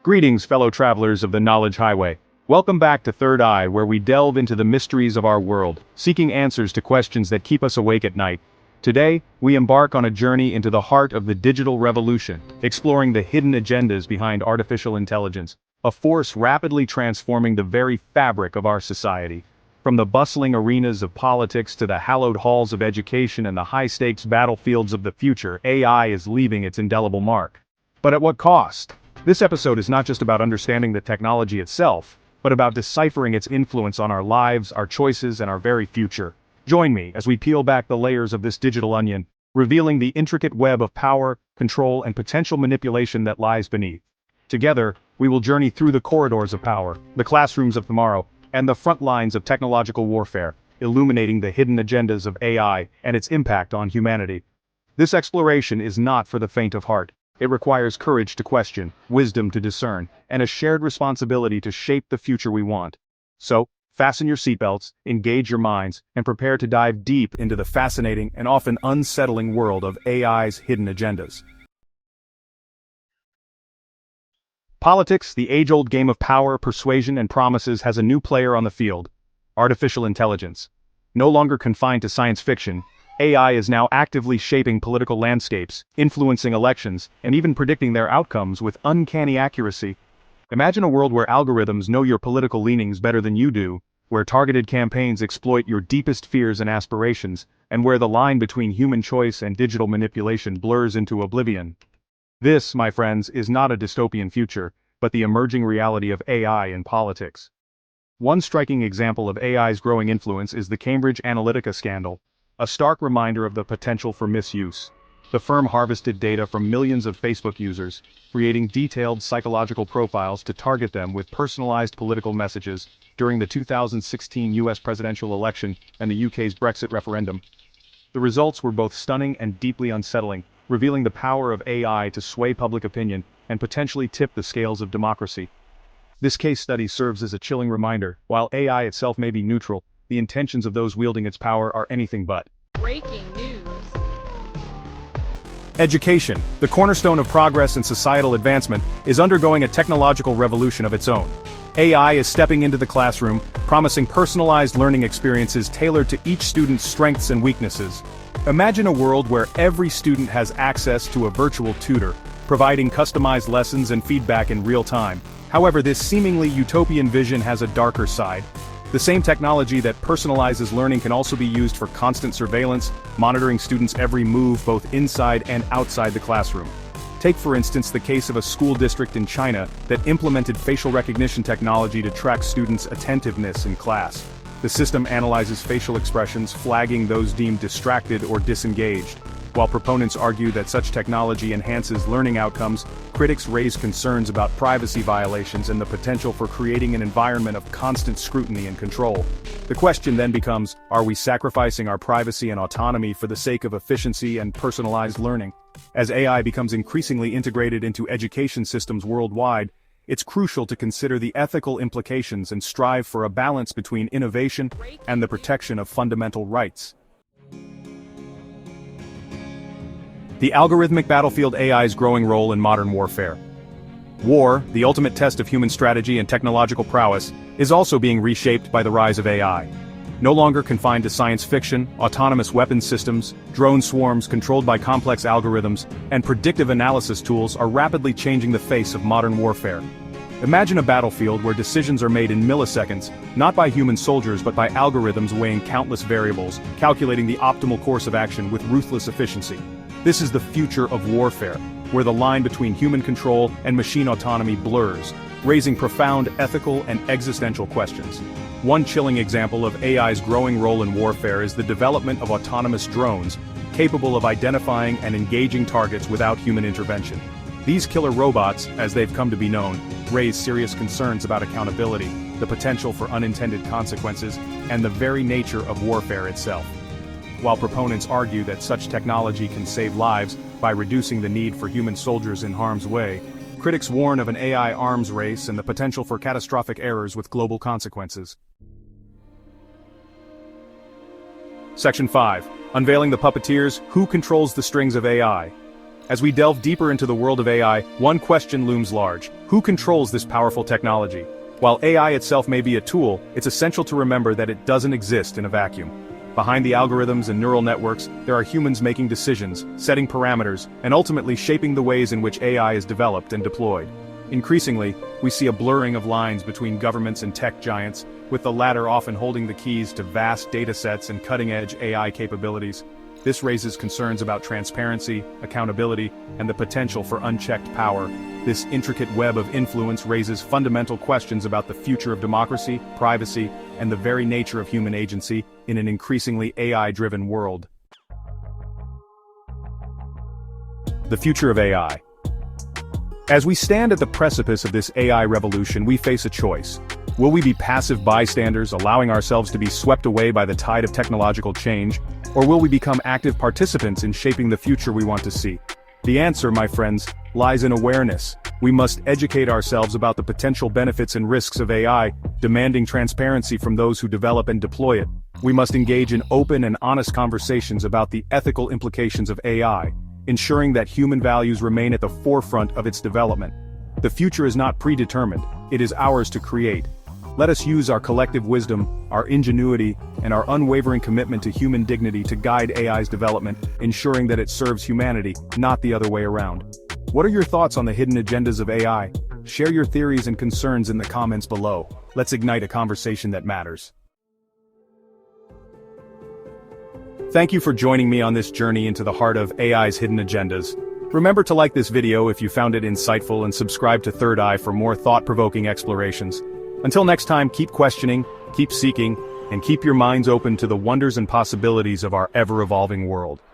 Greetings, fellow travelers of the Knowledge Highway. Welcome back to Third Eye, where we delve into the mysteries of our world, seeking answers to questions that keep us awake at night. Today, we embark on a journey into the heart of the digital revolution, exploring the hidden agendas behind artificial intelligence, a force rapidly transforming the very fabric of our society. From the bustling arenas of politics to the hallowed halls of education and the high-stakes battlefields of the future, AI is leaving its indelible mark. But at what cost? This episode is not just about understanding the technology itself, but about deciphering its influence on our lives, our choices, and our very future. Join me as we peel back the layers of this digital onion, revealing the intricate web of power, control, and potential manipulation that lies beneath. Together, we will journey through the corridors of power, the classrooms of tomorrow, and the front lines of technological warfare, illuminating the hidden agendas of AI and its impact on humanity. This exploration is not for the faint of heart. It requires courage to question, wisdom to discern, and a shared responsibility to shape the future we want. So, fasten your seatbelts, engage your minds, and prepare to dive deep into the fascinating and often unsettling world of AI's hidden agendas. Politics, the age-old game of power, persuasion, and promises, has a new player on the field: artificial intelligence. No longer confined to science fiction, AI is now actively shaping political landscapes, influencing elections, and even predicting their outcomes with uncanny accuracy. Imagine a world where algorithms know your political leanings better than you do, where targeted campaigns exploit your deepest fears and aspirations, and where the line between human choice and digital manipulation blurs into oblivion. This, my friends, is not a dystopian future, but the emerging reality of AI in politics. One striking example of AI's growing influence is the Cambridge Analytica scandal, a stark reminder of the potential for misuse. The firm harvested data from millions of Facebook users, creating detailed psychological profiles to target them with personalized political messages during the 2016 US presidential election and the UK's Brexit referendum. The results were both stunning and deeply unsettling, revealing the power of AI to sway public opinion and potentially tip the scales of democracy. This case study serves as a chilling reminder: while AI itself may be neutral, the intentions of those wielding its power are anything but. Breaking news. Education, the cornerstone of progress and societal advancement, is undergoing a technological revolution of its own. AI is stepping into the classroom, promising personalized learning experiences tailored to each student's strengths and weaknesses. Imagine a world where every student has access to a virtual tutor, providing customized lessons and feedback in real time. However, this seemingly utopian vision has a darker side. The same technology that personalizes learning can also be used for constant surveillance, monitoring students' every move both inside and outside the classroom. Take for instance the case of a school district in China that implemented facial recognition technology to track students' attentiveness in class. The system analyzes facial expressions, flagging those deemed distracted or disengaged. While proponents argue that such technology enhances learning outcomes, critics raise concerns about privacy violations and the potential for creating an environment of constant scrutiny and control. The question then becomes, are we sacrificing our privacy and autonomy for the sake of efficiency and personalized learning? As AI becomes increasingly integrated into education systems worldwide, it's crucial to consider the ethical implications and strive for a balance between innovation and the protection of fundamental rights. The algorithmic battlefield: AI's growing role in modern warfare. War, the ultimate test of human strategy and technological prowess, is also being reshaped by the rise of AI. No longer confined to science fiction, autonomous weapons systems, drone swarms controlled by complex algorithms, and predictive analysis tools are rapidly changing the face of modern warfare. Imagine a battlefield where decisions are made in milliseconds, not by human soldiers but by algorithms weighing countless variables, calculating the optimal course of action with ruthless efficiency. This is the future of warfare, where the line between human control and machine autonomy blurs, raising profound ethical and existential questions. One chilling example of AI's growing role in warfare is the development of autonomous drones, capable of identifying and engaging targets without human intervention. These killer robots, as they've come to be known, raise serious concerns about accountability, the potential for unintended consequences, and the very nature of warfare itself. While proponents argue that such technology can save lives by reducing the need for human soldiers in harm's way, critics warn of an AI arms race and the potential for catastrophic errors with global consequences. Section 5. Unveiling the puppeteers: who controls the strings of AI? As we delve deeper into the world of AI, one question looms large. Who controls this powerful technology? While AI itself may be a tool, it's essential to remember that it doesn't exist in a vacuum. Behind the algorithms and neural networks, there are humans making decisions, setting parameters, and ultimately shaping the ways in which AI is developed and deployed. Increasingly, we see a blurring of lines between governments and tech giants, with the latter often holding the keys to vast datasets and cutting-edge AI capabilities. This raises concerns about transparency, accountability, and the potential for unchecked power. This intricate web of influence raises fundamental questions about the future of democracy, privacy, and the very nature of human agency in an increasingly AI-driven world. The future of AI. As we stand at the precipice of this AI revolution, we face a choice. Will we be passive bystanders, allowing ourselves to be swept away by the tide of technological change, or will we become active participants in shaping the future we want to see? The answer, my friends, lies in awareness. We must educate ourselves about the potential benefits and risks of AI, demanding transparency from those who develop and deploy it. We must engage in open and honest conversations about the ethical implications of AI, ensuring that human values remain at the forefront of its development. The future is not predetermined, it is ours to create. Let us use our collective wisdom, our ingenuity, and our unwavering commitment to human dignity to guide AI's development, ensuring that it serves humanity, not the other way around. What are your thoughts on the hidden agendas of AI? Share your theories and concerns in the comments below. Let's ignite a conversation that matters. Thank you for joining me on this journey into the heart of AI's hidden agendas. Remember to like this video if you found it insightful and subscribe to Third Eye for more thought-provoking explorations. Until next time, keep questioning, keep seeking, and keep your minds open to the wonders and possibilities of our ever-evolving world.